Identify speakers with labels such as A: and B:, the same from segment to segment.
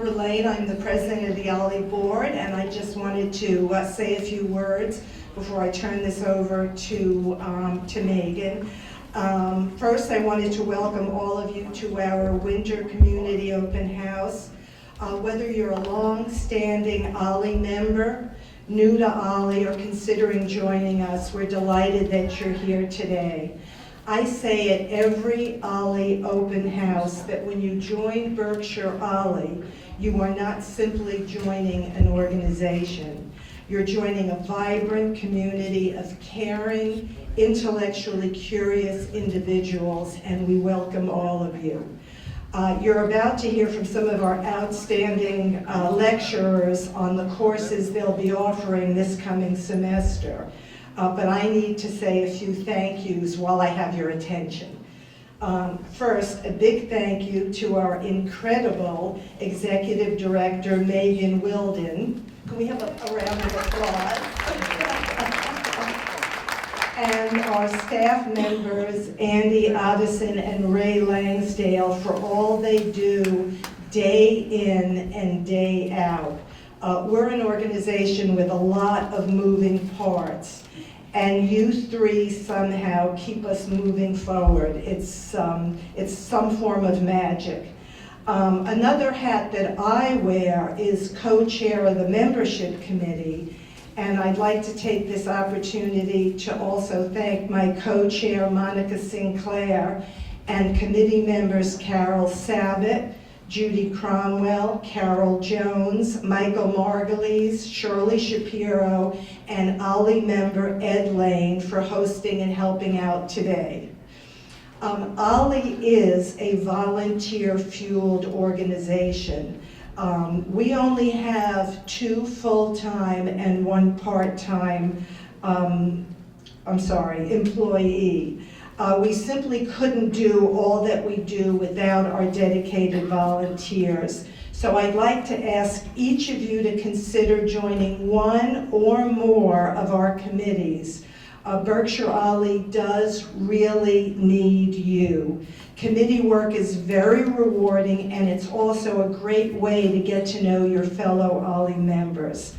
A: Barbara Lane. I'm the president of the OLLI board, and I just wanted to say a few words before I turn this over to Megan. First, I wanted to welcome all of you to our Winter Community Open House. Whether you're a long-standing OLLI member, new to OLLI, or considering joining us, we're delighted that you're here today. I say at every OLLI Open House that when you join Berkshire OLLI, you are not simply joining an organization. You're joining a vibrant community of caring, intellectually curious individuals, and we welcome all of you. You're about to hear from some of our outstanding lecturers on the courses they'll be offering this coming semester. But I need to say a few thank yous while I have your attention. First, a big thank you to our incredible Executive Director, Megan Whilden. Can we have a round of applause? And our staff members, Andy Otteson and Ray Langsdale, for all they do day in and day out. We're an organization with a lot of moving parts, and you three somehow keep us moving forward. It's some form of magic. Another hat that I wear is co-chair of the membership committee, and I'd like to take this opportunity to also thank my co-chair, Monica Sinclair, and committee members Carol Sabat, Judy Cromwell, Carol Jones, Michael Margulies, Shirley Shapiro, and OLLI member Ed Lane for hosting and helping out today. OLLI is a volunteer-fueled organization. We only have 2 full-time and 1 part-time, employee. We simply couldn't do all that we do without our dedicated volunteers. So I'd like to ask each of you to consider joining 1 or more of our committees. Berkshire OLLI does really need you. Committee work is very rewarding, and it's also a great way to get to know your fellow OLLI members.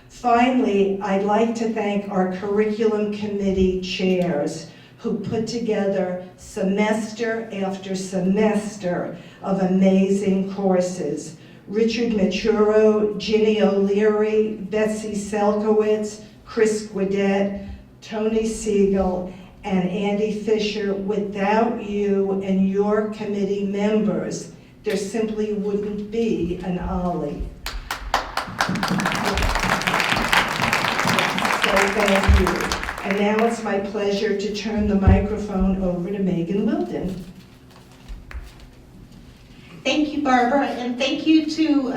A: Finally, I'd like to thank our curriculum committee chairs who put together semester after semester of amazing courses. Richard Maturo, Ginny O'Leary, Betsy Selkowitz, Chris Guadet, Tony Siegel, and Andy Fisher. Without you and your committee members, there simply wouldn't be an OLLI. So thank you. And now it's my pleasure to turn the microphone over to Megan Whilden.
B: Thank you, Barbara, and thank you to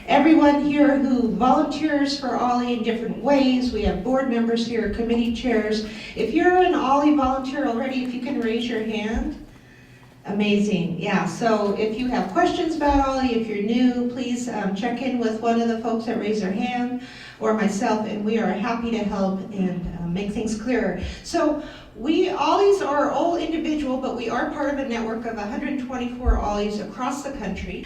B: everyone here who volunteers for OLLI in different ways. We have board members here, committee chairs. If you're an OLLI volunteer already, if you can raise your hand. Amazing, yeah. So if you have questions about OLLI, if you're new, please check in with one of the folks that raise their hand or myself, and we are happy to help and make things clearer. So OLLIs are all individual, but we are part of a network of 124 OLLIs across the country.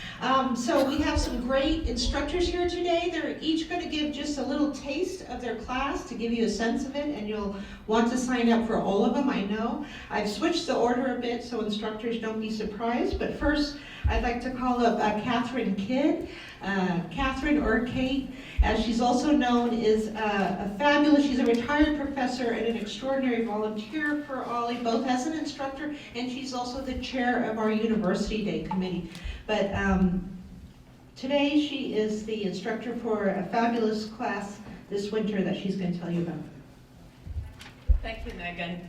B: So we have some great instructors here today. They're each going to give just a little taste of their class to give you a sense of it, and you'll want to sign up for all of them, I know. I've switched the order a bit so instructors don't be surprised, but first I'd like to call up Catherine Kidd. Catherine, or Kate, as she's also known, is she's a retired professor and an extraordinary volunteer for OLLI, both as an instructor, and she's also the chair of our University Day committee. But today she is the instructor for a fabulous class this winter that she's going to tell you about.
C: Thank you, Megan.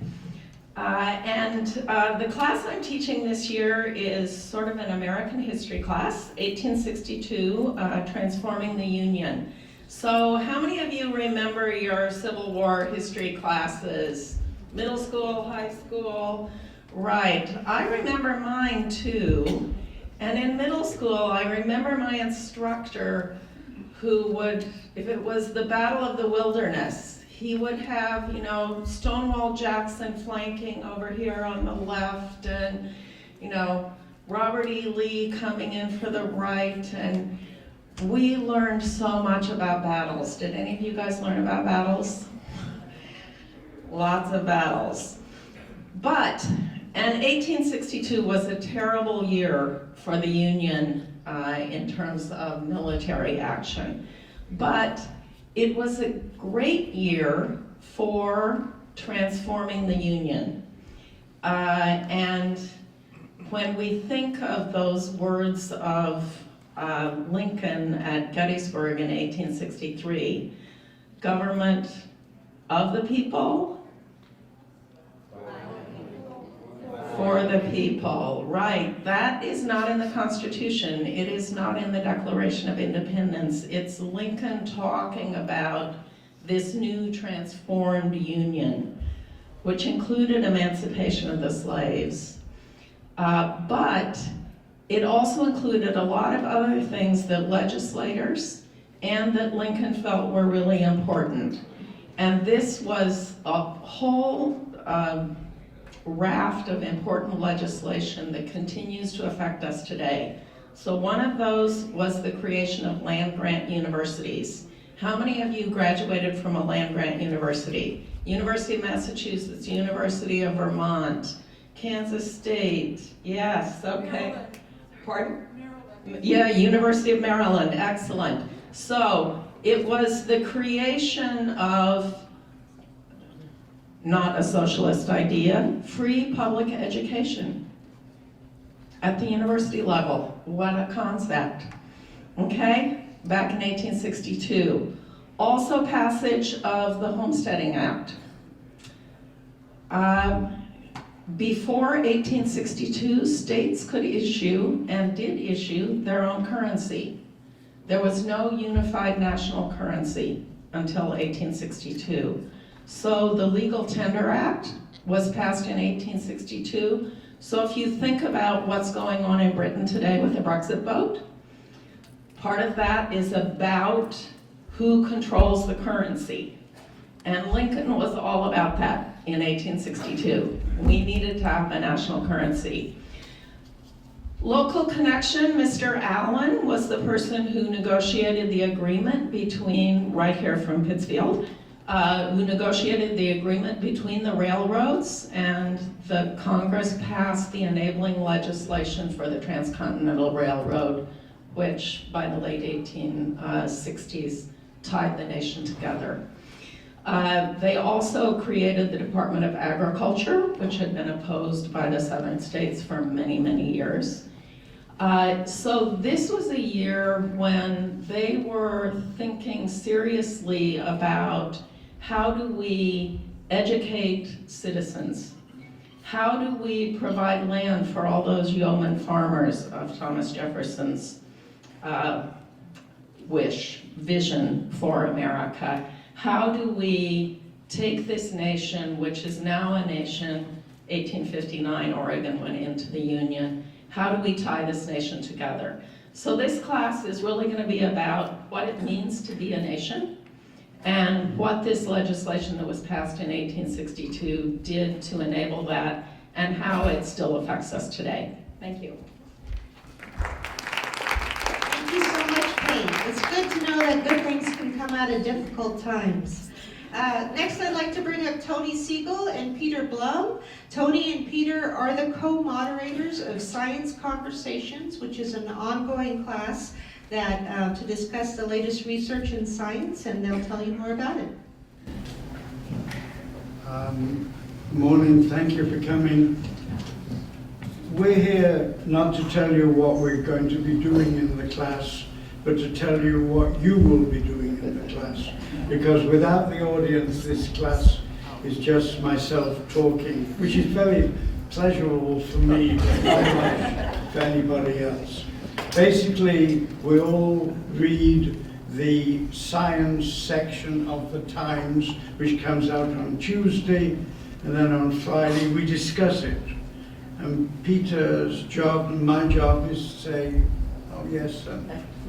C: The class I'm teaching this year is sort of an American history class, 1862, Transforming the Union. So how many of you remember your Civil War history classes? Middle school, high school? Right, I remember mine too. And in middle school, I remember my instructor who would, if it was the Battle of the Wilderness, he would have, Stonewall Jackson flanking over here on the left, and, Robert E. Lee coming in for the right, and we learned so much about battles. Did any of you guys learn about battles? Lots of battles. And 1862 was a terrible year for the Union in terms of military action. But it was a great year for transforming the Union. And when we think of those words of Lincoln at Gettysburg in 1863, government of the people, for the people, right. That is not in the Constitution. It is not in the Declaration of Independence. It's Lincoln talking about this new transformed Union, which included emancipation of the slaves. But it also included a lot of other things that legislators and that Lincoln felt were really important. And this was a whole raft of important legislation that continues to affect us today. So one of those was the creation of land-grant universities. How many of you graduated from a land-grant university? University of Massachusetts, University of Vermont, Kansas State, yes, okay.
D: Maryland.
C: Pardon?
D: Maryland.
C: Yeah, University of Maryland, excellent. So it was the creation of, not a socialist idea, free public education at the university level. What a concept, okay? Back in 1862. Also passage of the Homesteading Act. Before 1862, states could issue, and did issue, their own currency. There was no unified national currency until 1862. So the Legal Tender Act was passed in 1862. So if you think about what's going on in Britain today with the Brexit vote, part of that is about who controls the currency. And Lincoln was all about that in 1862. We needed to have a national currency. Local connection, Mr. Allen was the person who negotiated the agreement between, right here from Pittsfield, who negotiated the agreement between the railroads, and the Congress passed the enabling legislation for the Transcontinental Railroad, which by the late 1860s tied the nation together. They also created the Department of Agriculture, which had been opposed by the southern states for many, many years. So this was a year when they were thinking seriously about how do we educate citizens? How do we provide land for all those yeoman farmers of Thomas Jefferson's vision for America? How do we take this nation, which is now a nation, 1859, Oregon went into the Union, how do we tie this nation together? So this class is really going to be about what it means to be a nation and what this legislation that was passed in 1862 did to enable that and how it still affects us today. Thank you.
B: Thank you so much, Kate. It's good to know that good things can come out of difficult times. Next, I'd like to bring up Tony Siegel and Peter Blum. Tony and Peter are the co-moderators of Science Conversations, which is an ongoing class that to discuss the latest research in science, and they'll tell you more about it.
E: Morning, thank you for coming. We're here not to tell you what we're going to be doing in the class, but to tell you what you will be doing in the class. Because without the audience, this class is just myself talking, which is very pleasurable for me, but not much for anybody else. Basically, we all read the science section of the Times, which comes out on Tuesday, and then on Friday we discuss it. And Peter's job and my job is to say, oh yes,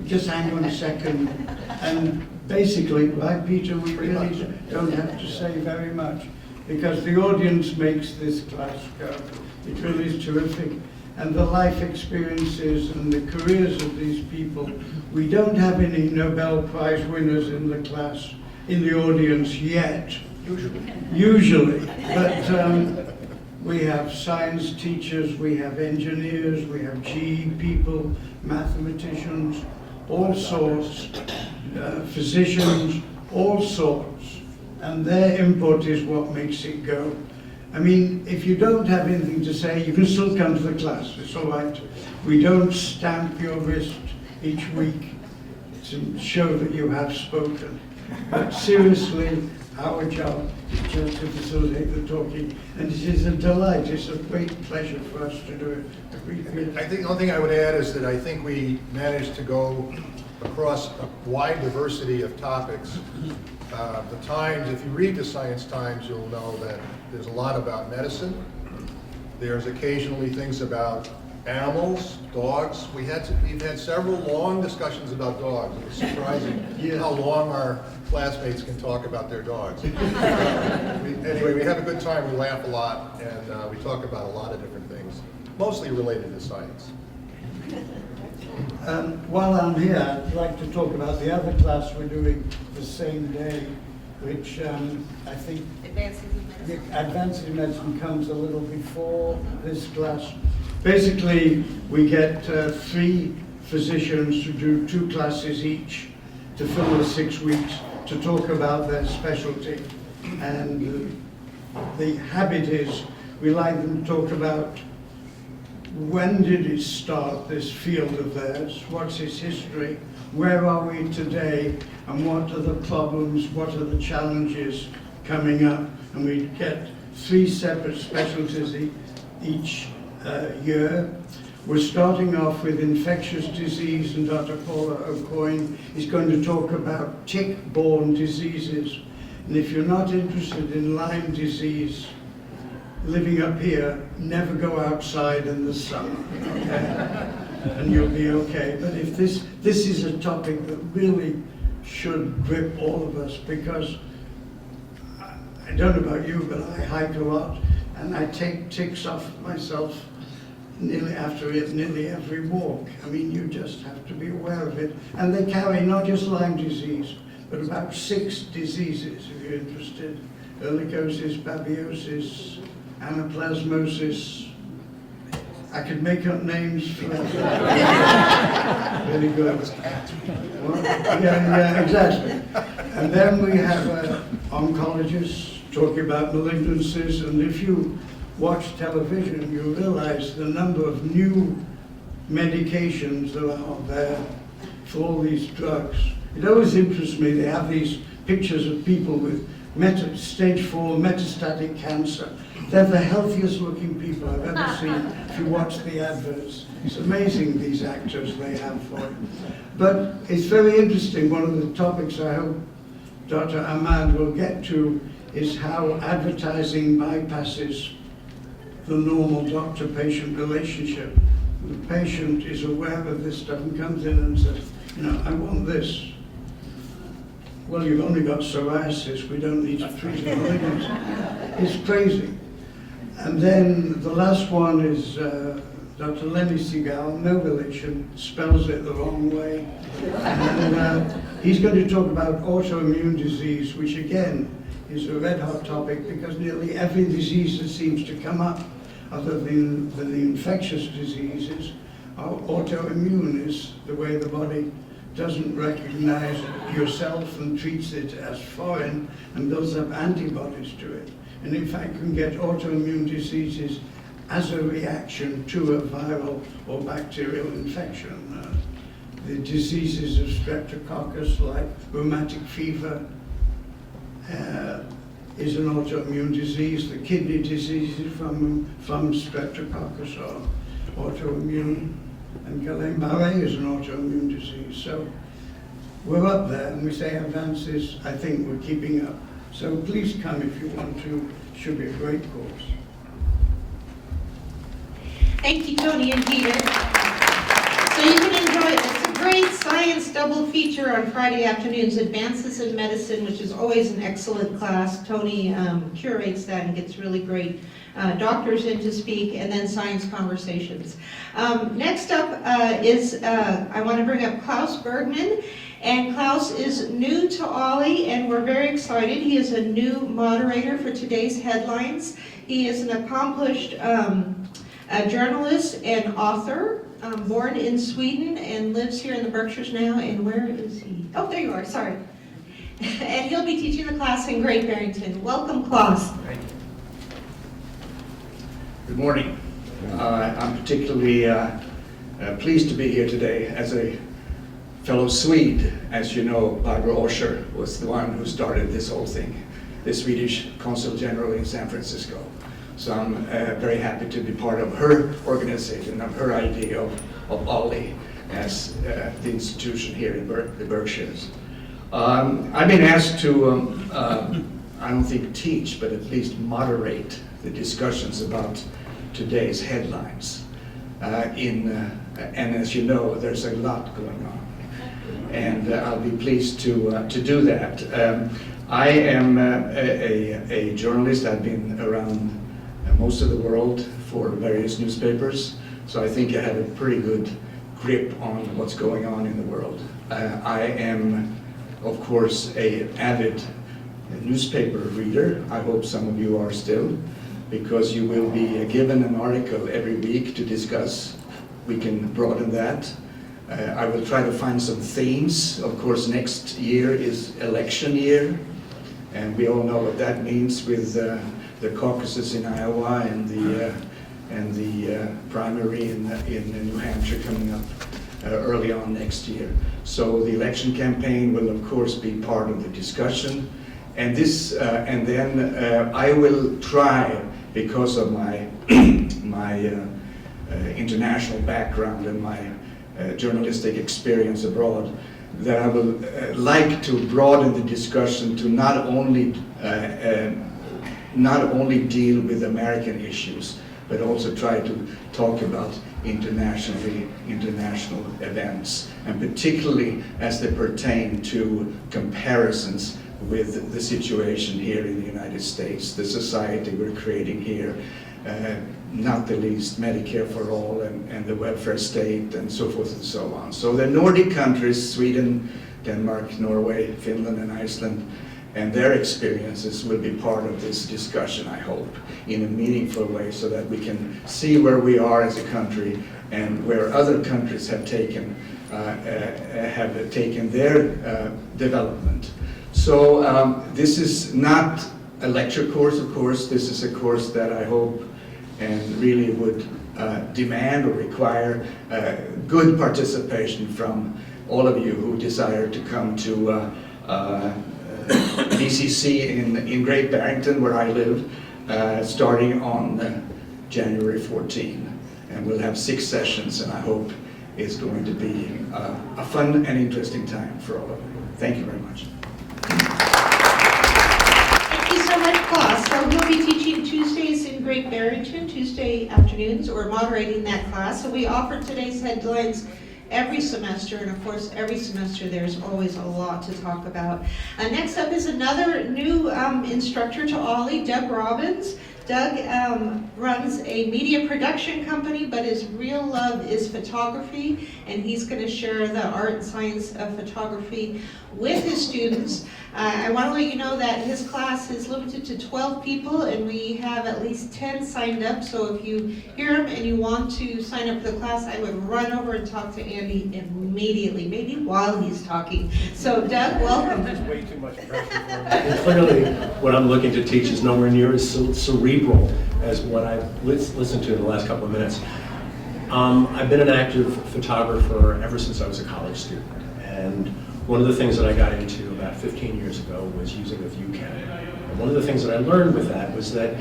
E: just hang on a second. And basically, like Peter, we really don't have to say very much, because the audience makes this class go. It really is terrific. and the life experiences and the careers of these people. We don't have any Nobel Prize winners in the class, in the audience yet. Usually. But we have science teachers, we have engineers, we have GE people, mathematicians, all sorts, physicians, all sorts. And their input is what makes it go. I mean, if you don't have anything to say, you can still come to the class, it's all right. We don't stamp your wrist each week to show that you have spoken. But seriously, our job is just to facilitate the talking, and it is a delight, it's a great pleasure for us to do it.
D: I think the only thing I would add is that I think we managed to go across a wide diversity of topics. The Times, if you read the Science Times, you'll know that there's a lot about medicine. There's occasionally things about animals, dogs. We've had several long discussions about dogs. It was surprising how long our classmates can talk about their dogs. Anyway, we have a good time, we laugh a lot, and we talk about a lot of different things, mostly related to science.
E: While I'm here, I'd like to talk about the other class we're doing the same day, which I think Advances in Medicine comes a little before this class. Basically, we get 3 physicians to do 2 classes each to fill the 6 weeks to talk about their specialty. And the habit is we like them to talk about when did it start, this field of theirs, what's its history, where are we today, and what are the problems, what are the challenges coming up. And we get 3 separate specialties each year. We're starting off with infectious disease, and Dr. Paula O'Coin is going to talk about tick-borne diseases. And if you're not interested in Lyme disease, living up here, never go outside in the summer, okay? And you'll be okay. But if this is a topic that really should grip all of us, because I don't know about you, but I hike a lot, and I take ticks off myself nearly every walk. I mean, you just have to be aware of it. And they carry not just Lyme disease, but about 6 diseases, if you're interested. Ehrlichiosis, babiosis, anaplasmosis. I could make up names for that. Really good. Well, yeah, exactly. And then we have oncologists talking about malignancies, and if you watch television, you realize the number of new medications that are out there for all these drugs. It always interests me, they have these pictures of people with stage 4 metastatic cancer. They're the healthiest looking people I've ever seen if you watch the adverts. It's amazing, these actors they have for it. But it's very interesting. One of the topics I hope Dr. Ahmad will get to is how advertising bypasses the normal doctor-patient relationship. The patient is aware of this stuff and comes in and says, you know, I want this. Well, you've only got psoriasis, we don't need to treat the malignancy. It's crazy. And then the last one is Dr. Lenny Segal, no relation, spells it the wrong way. And he's going to talk about autoimmune disease, which again is a red hot topic because nearly every disease that seems to come up, other than the infectious diseases, are autoimmune. Is the way the body doesn't recognize yourself and treats it as foreign and builds up antibodies to it. And in fact can get autoimmune diseases as a reaction to a viral or bacterial infection. The diseases of streptococcus, like rheumatic fever, is an autoimmune disease. The kidney diseases from streptococcus are autoimmune. And Guillain-Barré is an autoimmune disease. So we're up there, and we say advances, I think we're keeping up. So please come if you want to. It should be a great course.
B: Thank you, Tony and Peter. So you can enjoy this great science double feature on Friday afternoons, Advances in Medicine, which is always an excellent class. Tony curates that and gets really great doctors in to speak, and then science conversations. Next up is, I want to bring up Klaus Bergman. And Klaus is new to OLLI, and we're very excited. He is a new moderator for today's headlines. He is an accomplished journalist and author, born in Sweden and lives here in the Berkshires now. And where is he? Oh, there you are, sorry. And he'll be teaching the class in Great Barrington. Welcome, Klaus.
F: Thank you. Good morning. I'm particularly pleased to be here today as a fellow Swede. As you know, Barbara Osher was the one who started this whole thing, the Swedish Consul General in San Francisco. So I'm very happy to be part of her organization, of her idea of OLLI as the institution here in the Berkshires. I've been asked to, I don't think teach, but at least moderate the discussions about today's headlines. And as you know, there's a lot going on. And I'll be pleased to do that. I am a journalist. I've been around most of the world for various newspapers, so I think I have a pretty good grip on what's going on in the world. I am, of course, an avid newspaper reader. I hope some of you are still, because you will be given an article every week to discuss. We can broaden that. I will try to find some themes. Of course, next year is election year, and we all know what that means with the caucuses in Iowa and the primary in New Hampshire coming up early on next year. So the election campaign will, of course, be part of the discussion, and this, and then I will try, because of my international background and my journalistic experience abroad, that I will like to broaden the discussion to not only deal with American issues, but also try to talk about international events, and particularly as they pertain to comparisons with the situation here in the United States, the society we're creating here, not the least Medicare for all and the welfare state and so forth and so on. So the Nordic countries, Sweden, Denmark, Norway, Finland and Iceland, and their experiences will be part of this discussion, I hope, in a meaningful way, so that we can see where we are as a country and where other countries have taken their development. So this is not a lecture course, of course. This is a course that I hope and really would demand or require good participation from all of you who desire to come to BCC in Great Barrington, where I live, starting on January 14. And we'll have 6 sessions, and I hope it's going to be a fun and interesting time for all of you. Thank you very much.
B: Thank you so much, Klaus. So he'll be teaching Tuesdays in Great Barrington, Tuesday afternoons, or moderating that class. So we offer today's headlines every semester, and of course every semester there's always a lot to talk about. Next up is another new instructor to OLLI, Doug Robbins. Doug runs a media production company, but his real love is photography, and he's going to share the art and science of photography with his students. I want to let you know that his class is limited to 12 people, and we have at least 10 signed up, so if you hear him and you want to sign up for the class, I would run over and talk to Andy immediately, maybe while he's talking. So Doug, welcome.
G: There's way too much pressure for me. And clearly, what I'm looking to teach is nowhere near as cerebral as what I've listened to in the last couple of minutes. I've been an active photographer ever since I was a college student, and one of the things that I got into about 15 years ago was using a view camera. And one of the things that I learned with that was that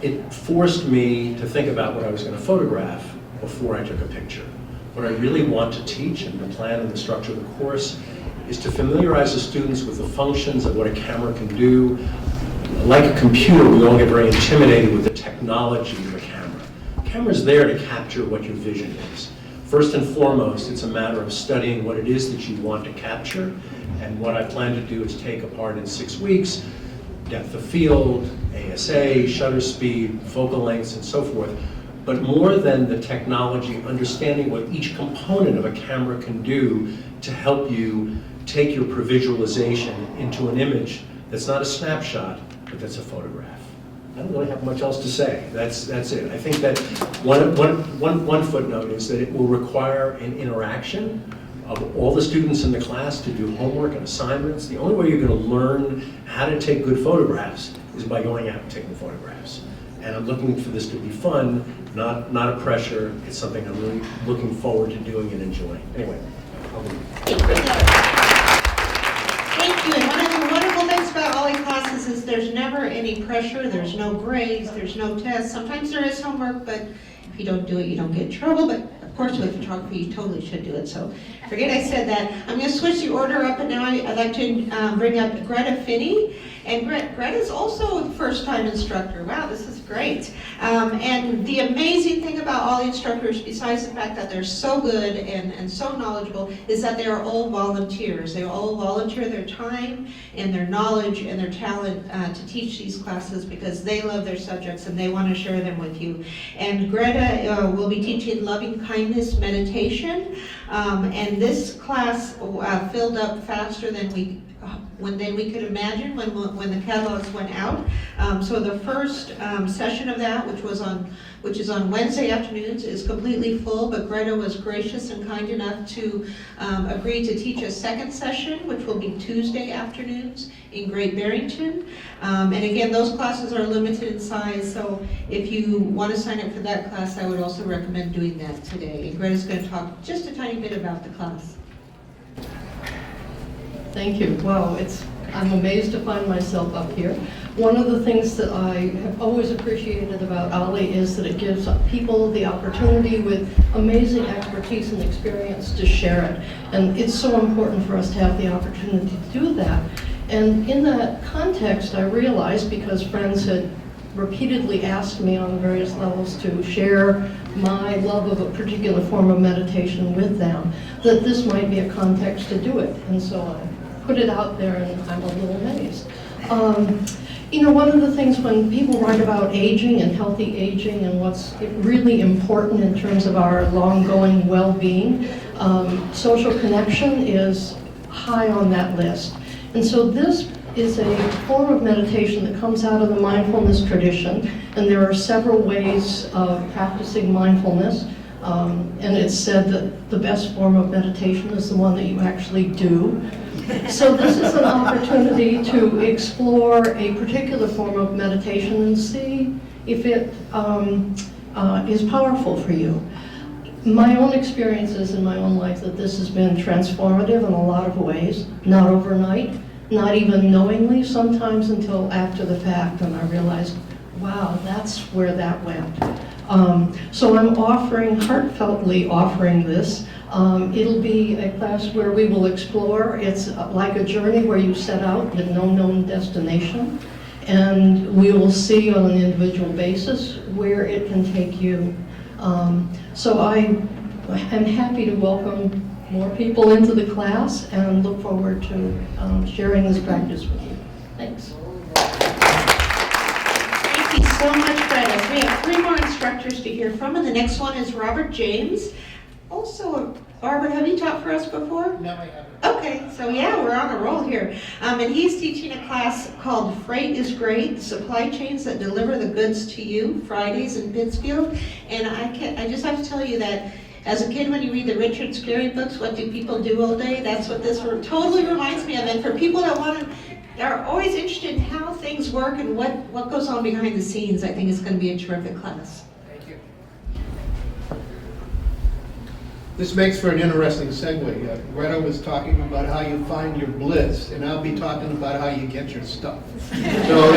G: it forced me to think about what I was going to photograph before I took a picture. What I really want to teach, and the plan and the structure of the course, is to familiarize the students with the functions of what a camera can do. Like a computer, we all get very intimidated with the technology of a camera. The camera's there to capture what your vision is. First and foremost, it's a matter of studying what it is that you want to capture. And what I plan to do is take apart in 6 weeks, depth of field, ASA, shutter speed, focal lengths, and so forth. But more than the technology, understanding what each component of a camera can do to help you take your previsualization into an image that's not a snapshot, but that's a photograph. I don't really have much else to say. That's it. I think that one footnote is that it will require an interaction of all the students in the class to do homework and assignments. The only way you're going to learn how to take good photographs is by going out and taking photographs. And I'm looking for this to be fun, not a pressure. It's something I'm really looking forward to doing and enjoying. Anyway.
B: Thank you. And one of the wonderful things about OLLI classes is there's never any pressure, there's no grades, there's no tests. Sometimes there is homework, but if you don't do it, you don't get in trouble. But of course, with photography, you totally should do it. So forget I said that. I'm going to switch the order up, and now I'd like to bring up Greta Finney. And Greta's also a first-time instructor. Wow, this is great. And the amazing thing about all the instructors, besides the fact that they're so good and so knowledgeable, is that they are all volunteers. They all volunteer their time and their knowledge and their talent to teach these classes because they love their subjects and they want to share them with you. And Greta will be teaching loving kindness meditation. And this class filled up faster than we could imagine when the catalogs went out. So the first session of that, which is on Wednesday afternoons, is completely full, but Greta was gracious and kind enough to agree to teach a second session, which will be Tuesday afternoons in Great Barrington. And again, those classes are limited in size, so if you want to sign up for that class, I would also recommend doing that today. And Greta's going to talk just a tiny bit about the class.
H: Thank you. Wow, I'm amazed to find myself up here. One of the things that I have always appreciated about OLLI is that it gives people the opportunity with amazing expertise and experience to share it. And it's so important for us to have the opportunity to do that. And in that context, I realized, because friends had repeatedly asked me on various levels to share my love of a particular form of meditation with them, that this might be a context to do it. And so I put it out there, and I'm a little amazed. One of the things when people write about aging and healthy aging and what's really important in terms of our long-going well-being, social connection is high on that list. And so this is a form of meditation that comes out of the mindfulness tradition, and there are several ways of practicing mindfulness. And it's said that the best form of meditation is the one that you actually do. So this is an opportunity to explore a particular form of meditation and see if it is powerful for you. My own experiences in my own life that this has been transformative in a lot of ways, not overnight, not even knowingly, sometimes until after the fact, and I realized, wow, that's where that went. So I'm heartfeltly offering this. It'll be a class where we will explore. It's like a journey where you set out with no known destination, and we will see on an individual basis where it can take you. So I'm happy to welcome more people into the class and look forward to sharing this practice with you. Thanks.
B: Thank you so much, Greta. We have 3 more instructors to hear from, and the next one is Robert James. Also, Robert, have you taught for us before?
I: No, I haven't.
B: Okay, so yeah, we're on a roll here. And he's teaching a class called Freight is Great, Supply Chains That Deliver the Goods to You, Fridays in Pittsfield. And I just have to tell you that as a kid, when you read the Richard Scarry books, What Do People Do All Day? That's what this totally reminds me of. And for people that are always interested in how things work and what goes on behind the scenes, I think it's going to be a terrific class.
I: Thank you. This makes for an interesting segue. Greta was talking about how you find your bliss, and I'll be talking about how you get your stuff. So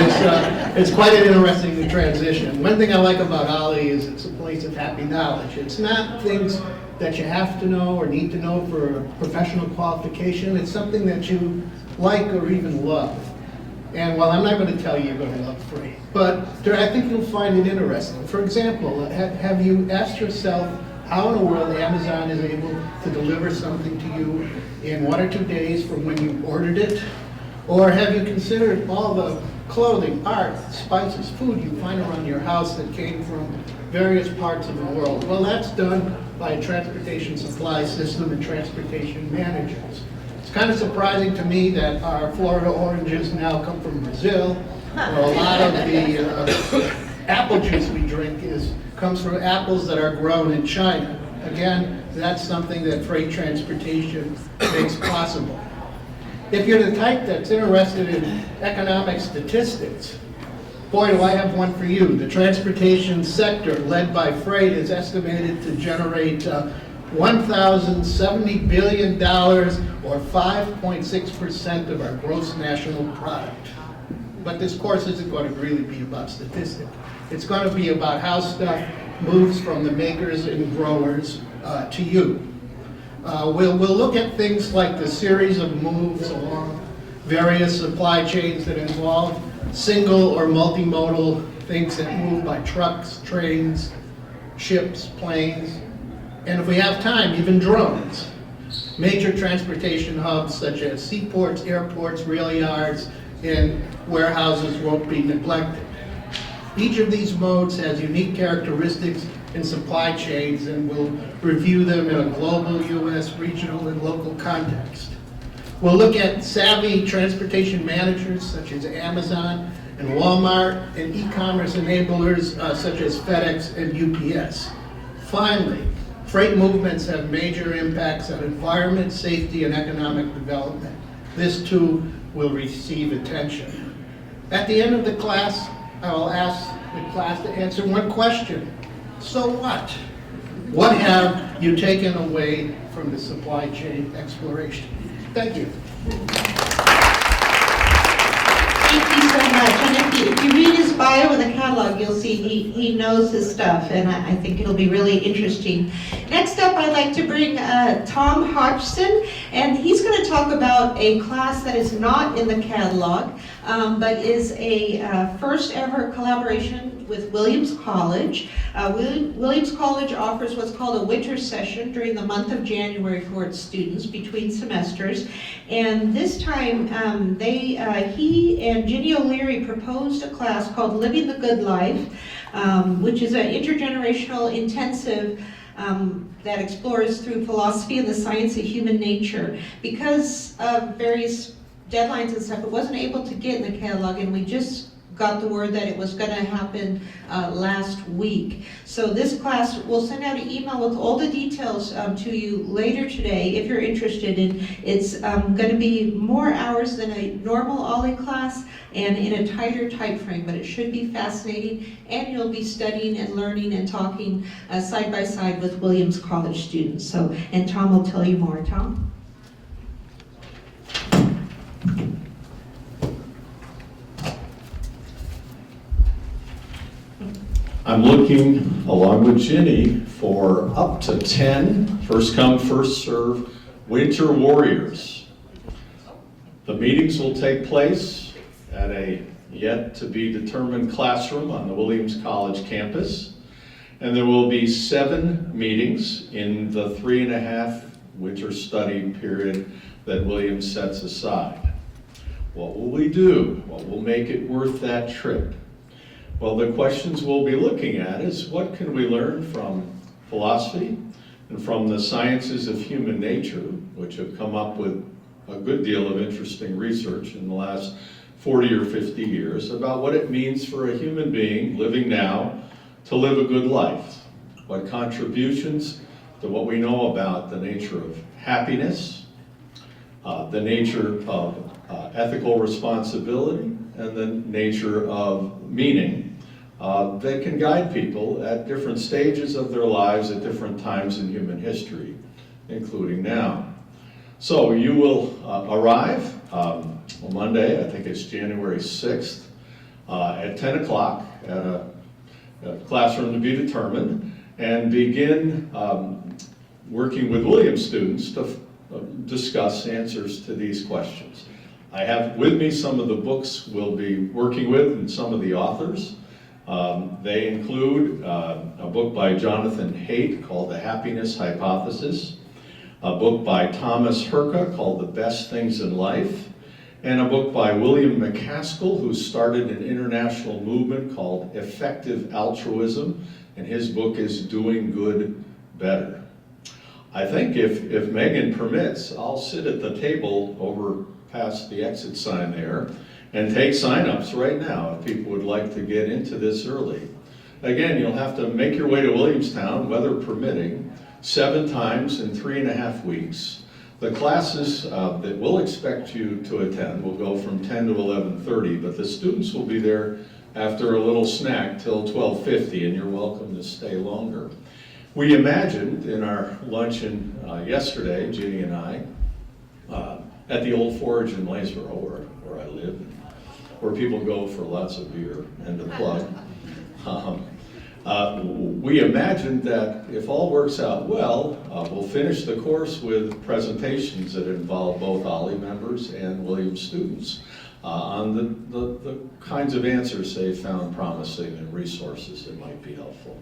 I: it's quite an interesting transition. One thing I like about OLLI is it's a place of happy knowledge. It's not things that you have to know or need to know for a professional qualification. It's something that you like or even love. And while I'm not going to tell you you're going to love free, but I think you'll find it interesting. For example, have you asked yourself how in the world Amazon is able to deliver something to you in 1 or 2 days from when you ordered it? Or have you considered all the clothing, art, spices, food you find around your house that came from various parts of the world? Well, that's done by a transportation supply system and transportation managers. It's kind of surprising to me that our Florida oranges now come from Brazil. Well, a lot of the apple juice we drink comes from apples that are grown in China. Again, that's something that freight transportation makes possible. If you're the type that's interested in economic statistics, boy, do I have one for you. The transportation sector, led by freight, is estimated to generate $1,070 billion, or 5.6% of our gross national product. But this course isn't going to really be about statistics. It's going to be about how stuff moves from the makers and growers to you. We'll look at things like the series of moves along various supply chains that involve single or multimodal things that move by trucks, trains, ships, planes, and if we have time, even drones. Major transportation hubs such as seaports, airports, rail yards, and warehouses won't be neglected. Each of these modes has unique characteristics in supply chains, and we'll review them in a global, U.S., regional, and local context. We'll look at savvy transportation managers such as Amazon and Walmart, and e-commerce enablers such as FedEx and UPS. Finally, freight movements have major impacts on environment, safety, and economic development. This too will receive attention. At the end of the class, I will ask the class to answer one question. So what? What have you taken away from the supply chain exploration? Thank you.
B: Thank you so much. And if you read his bio in the catalog, you'll see he knows his stuff, and I think it'll be really interesting. Next up, I'd like to bring Tom Hodgson, and he's going to talk about a class that is not in the catalog, but is a first ever collaboration with Williams College. Williams College offers what's called a winter session during the month of January for its students between semesters. And this time, he and Ginny O'Leary proposed a class called Living the Good Life, which is an intergenerational intensive that explores through philosophy and the science of human nature. Because of various deadlines and stuff, it wasn't able to get in the catalog, and we just got the word that it was going to happen last week. So this class, we'll send out an email with all the details to you later today if you're interested. And it's going to be more hours than a normal OLLI class and in a tighter time frame, but it should be fascinating, and you'll be studying and learning and talking side by side with Williams College students. So, and Tom will tell you more. Tom?
J: I'm looking, along with Ginny, for up to 10 first come, first serve winter warriors. The meetings will take place at a yet to be determined classroom on the Williams College campus. And there will be 7 meetings in the 3.5 winter study period that Williams sets aside. What will we do? What will make it worth that trip? Well, the questions we'll be looking at is what can we learn from philosophy and from the sciences of human nature, which have come up with a good deal of interesting research in the last 40 or 50 years about what it means for a human being living now to live a good life. What contributions to what we know about the nature of happiness, the nature of ethical responsibility, and the nature of meaning that can guide people at different stages of their lives at different times in human history, including now. So you will arrive on Monday, I think it's January 6th, at 10 o'clock at a classroom to be determined, and begin working with Williams students to discuss answers to these questions. I have with me some of the books we'll be working with and some of the authors. They include a book by Jonathan Haidt called The Happiness Hypothesis, a book by Thomas Herka called The Best Things in Life, and a book by William McCaskill, who started an international movement called Effective Altruism, and his book is Doing Good Better. I think if Megan permits, I'll sit at the table over past the exit sign there and take sign-ups right now if people would like to get into this early. Again, you'll have to make your way to Williamstown, weather permitting, 7 times in 3.5 weeks. The classes that we'll expect you to attend will go from 10 to 11:30, but the students will be there after a little snack till 12:50, and you're welcome to stay longer. We imagined in our luncheon yesterday, Ginny and I, at the Old Forge in Lanesboro, where I live, where people go for lots of beer and to plug. We imagined that if all works out well, we'll finish the course with presentations that involve both OLLI members and Williams students on the kinds of answers they found promising and resources that might be helpful.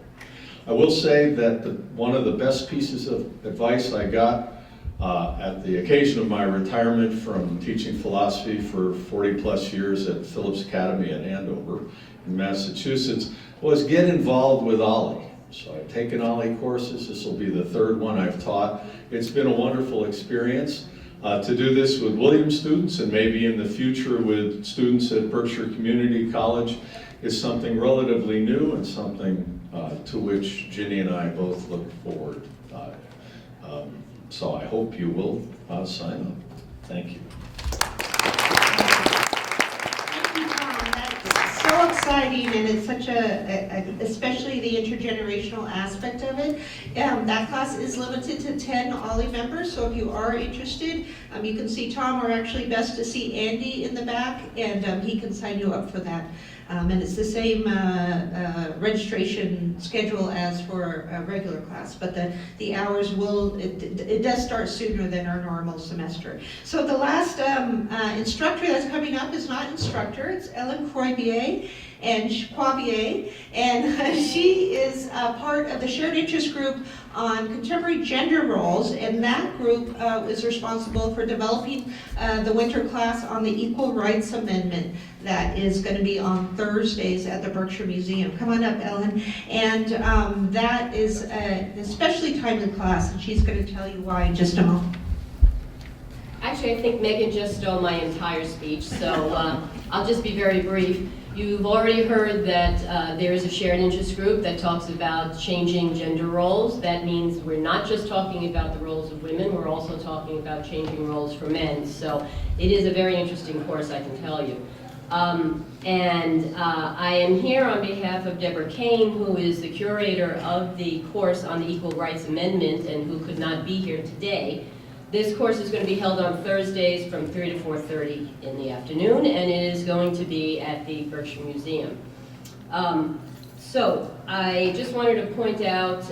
J: I will say that one of the best pieces of advice I got at the occasion of my retirement from teaching philosophy for 40 plus years at Phillips Academy in Andover in Massachusetts was get involved with OLLI. So I've taken OLLI courses. This will be the 3rd one I've taught. It's been a wonderful experience. To do this with Williams students and maybe in the future with students at Berkshire Community College is something relatively new and something to which Ginny and I both look forward. So I hope you will sign up. Thank you.
B: Thank you, Tom. That's so exciting, and it's such especially the intergenerational aspect of it. That class is limited to 10 OLLI members, so if you are interested, you can see Tom, or actually best to see Andy in the back, and he can sign you up for that. And it's the same registration schedule as for a regular class, but the hours it does start sooner than our normal semester. So the last instructor that's coming up is not instructor, it's Ellen Croibier, and she is part of the shared interest group on contemporary gender roles, and that group is responsible for developing the winter class on the Equal Rights Amendment that is going to be on Thursdays at the Berkshire Museum. Come on up, Ellen. And that is an especially timely class, and she's going to tell you why in just a moment.
K: Actually, I think Megan just stole my entire speech, so I'll just be very brief. You've already heard that there is a shared interest group that talks about changing gender roles. That means we're not just talking about the roles of women, we're also talking about changing roles for men. So it is a very interesting course, I can tell you. I am here on behalf of Deborah Kane, who is the curator of the course on the Equal Rights Amendment and who could not be here today. This course is going to be held on Thursdays from 3 to 4:30 in the afternoon, and it is going to be at the Berkshire Museum. So I just wanted to point out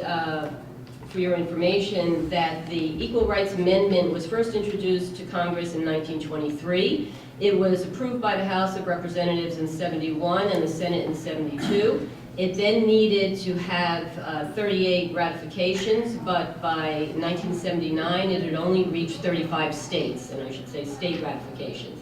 K: for your information that the Equal Rights Amendment was first introduced to Congress in 1923. It was approved by the House of Representatives in 71 and the Senate in 72. It then needed to have 38 ratifications, but by 1979 it had only reached 35 states, and I should say state ratifications.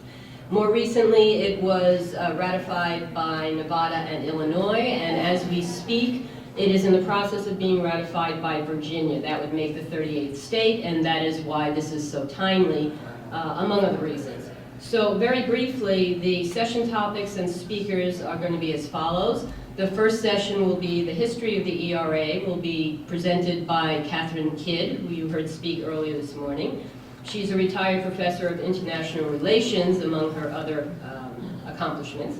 K: More recently it was ratified by Nevada and Illinois, and as we speak it is in the process of being ratified by Virginia. That would make the 38th state, and that is why this is so timely, among other reasons. So very briefly, the session topics and speakers are going to be as follows. The first session will be the history of the ERA, will be presented by Catherine Kidd, who you heard speak earlier this morning. She's a retired professor of international relations, among her other accomplishments.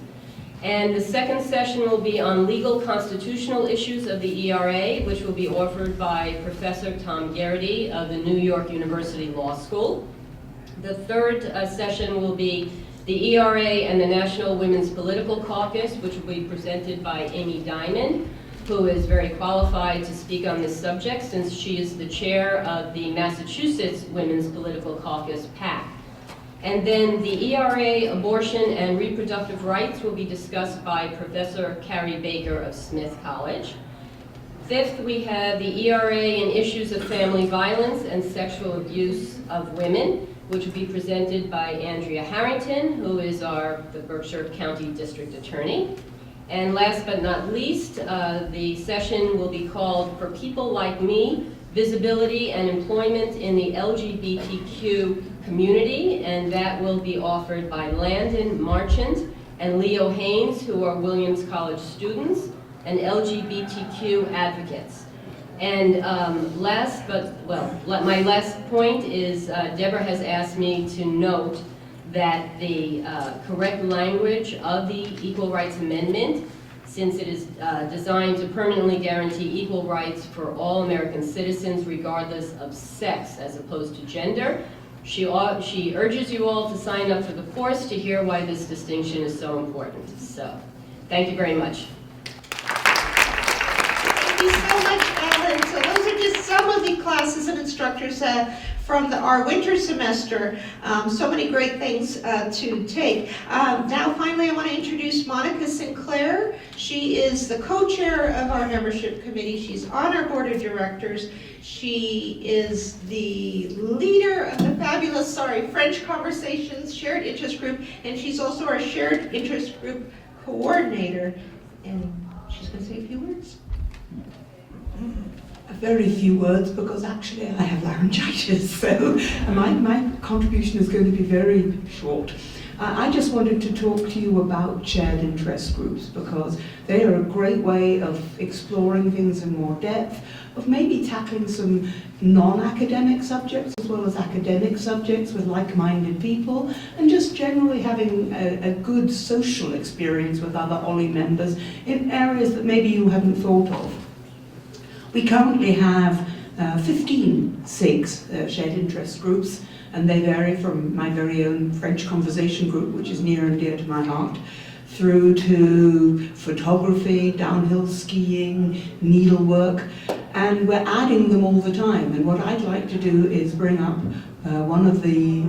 K: And the second session will be on legal constitutional issues of the ERA, which will be offered by Professor Tom Garrity of the New York University Law School. The third session will be the ERA and the National Women's Political Caucus, which will be presented by Amy Diamond, who is very qualified to speak on this subject since she is the chair of the Massachusetts Women's Political Caucus, PAC. And then the ERA, abortion and reproductive rights, will be discussed by Professor Carrie Baker of Smith College. Fifth, we have the ERA and issues of family violence and sexual abuse of women, which will be presented by Andrea Harrington, who is the Berkshire County District Attorney. And last but not least, the session will be called For People Like Me, Visibility and Employment in the LGBTQ Community, and that will be offered by Landon Marchant and Leo Haynes, who are Williams College students and LGBTQ advocates. And my last point is Deborah has asked me to note that the correct language of the Equal Rights Amendment, since it is designed to permanently guarantee equal rights for all American citizens regardless of sex as opposed to gender, she urges you all to sign up for the course to hear why this distinction is so important. So, thank you very much.
B: Thank you so much, Ellen. So those are just some of the classes and instructors from our winter semester. So many great things to take. Now finally I want to introduce Monica Sinclair. She is the co-chair of our membership committee. She's on our board of directors. She is the leader of the fabulous, French Conversations Shared Interest Group, and she's also our Shared Interest Group coordinator. And she's going to say a few words.
L: A very few words, because actually I have laryngitis, so my contribution is going to be very short. I just wanted to talk to you about shared interest groups, because they are a great way of exploring things in more depth, of maybe tackling some non-academic subjects as well as academic subjects with like-minded people, and just generally having a good social experience with other OLLI members in areas that maybe you haven't thought of. We currently have 15 SIGs, shared interest groups, and they vary from my very own French conversation group, which is near and dear to my heart, through to photography, downhill skiing, needlework, and we're adding them all the time. And what I'd like to do is bring up one of the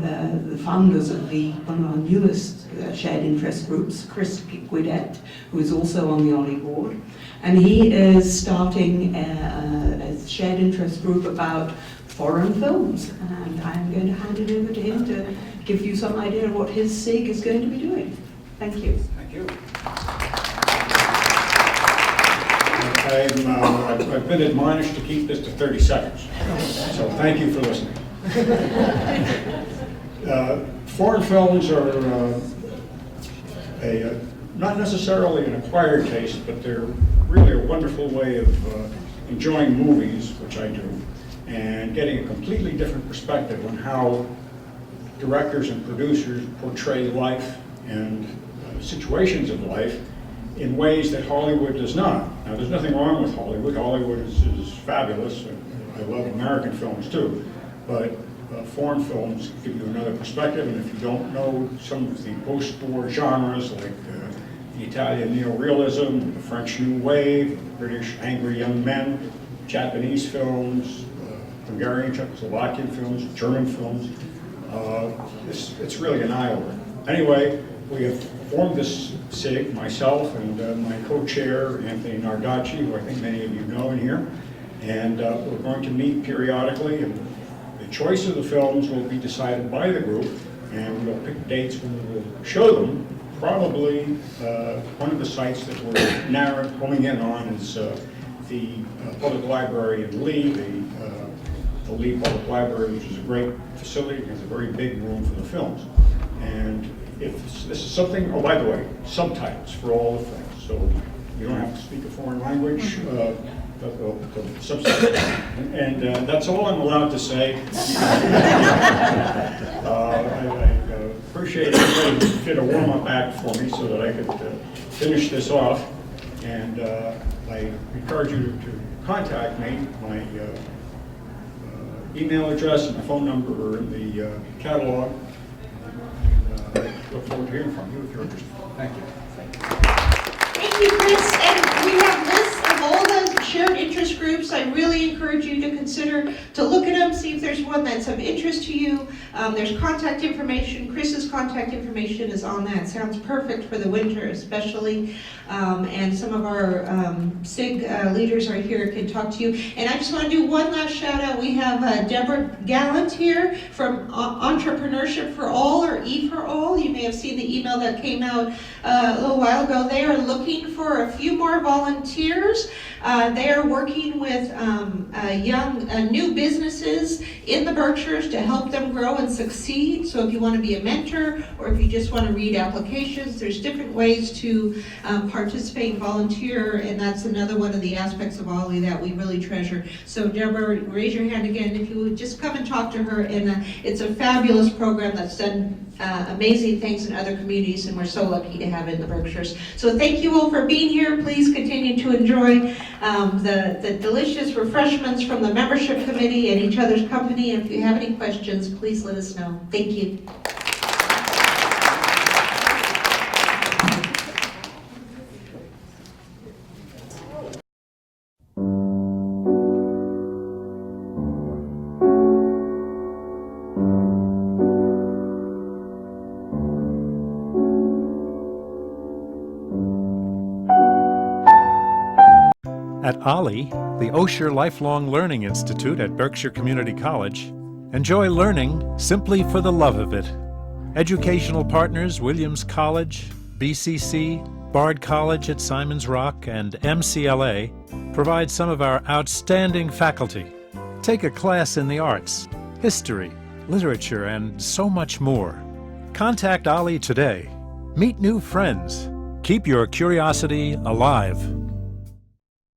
L: founders of one of our newest shared interest groups, Chris Guidet, who is also on the OLLI board. And he is starting a shared interest group about foreign films. And I'm going to hand it over to him to give you some idea of what his SIG is going to be doing. Thank you.
F: Thank you. I've been admonished to keep this to 30 seconds, so thank you for listening. Foreign films are not necessarily an acquired taste, but they're really a wonderful way of enjoying movies, which I do, and getting a completely different perspective on how directors and producers portray life and situations of life in ways that Hollywood does not. Now, there's nothing wrong with Hollywood. Hollywood is fabulous. I love American films too, but foreign films give you another perspective, and if you don't know some of the post-war genres like the Italian neorealism, the French New Wave, the British angry young men, Japanese films, Hungarian, Czechoslovakian films, German films, it's really an eye-opener. Anyway, we have formed this SIG, myself and my co-chair, Anthony Nardacci, who I think many of you know in here, and we're going to meet periodically, and the choice of the films will be decided by the group, and we'll pick dates when we will show them. Probably one of the sites that we're homing in on is the public library in Lee, the Lee Public Library, which is a great facility, has a very big room for the films. And if this is something, oh, by the way, subtitles for all the things, so you don't have to speak a foreign language, the subtitles. And that's all I'm allowed to say. I appreciate everybody who did a warm-up act for me so that I could finish this off. And I encourage you to contact me. My email address and my phone number are in the catalog. Look forward to hearing from you if you're interested. Thank you.
B: Thank you, Chris. And we have lists of all the shared interest groups groups, I really encourage you to consider to look at them, see if there's one that's of interest to you. There's contact information. Chris's contact information is on that. Sounds perfect for the winter especially. And some of our SIG leaders are here, can talk to you. And I just want to do one last shout out. We have Deborah Gallant here from Entrepreneurship for All, or E for All. You may have seen the email that came out a little while ago. They are looking for a few more volunteers. They are working with young new businesses in the Berkshires to help them grow and succeed. So if you want to be a mentor, or if you just want to read applications, there's different ways to participate and volunteer, and that's another one of the aspects of OLLI that we really treasure. So Deborah, raise your hand again if you would just come and talk to her, and it's a fabulous program that's done amazing things in other communities, and we're so lucky to have it in the Berkshires. So thank you all for being here. Please continue to enjoy the delicious refreshments from the membership committee and each other's company. And if you have any questions, please let us know. Thank you.
M: At OLLI, the Osher Lifelong Learning Institute at Berkshire Community College, enjoy learning simply for the love of it. Educational partners Williams College, BCC, Bard College at Simon's Rock, and MCLA provide some of our outstanding faculty. Take a class in the arts, history, literature, and so much more. Contact OLLI today. Meet new friends. Keep your curiosity alive.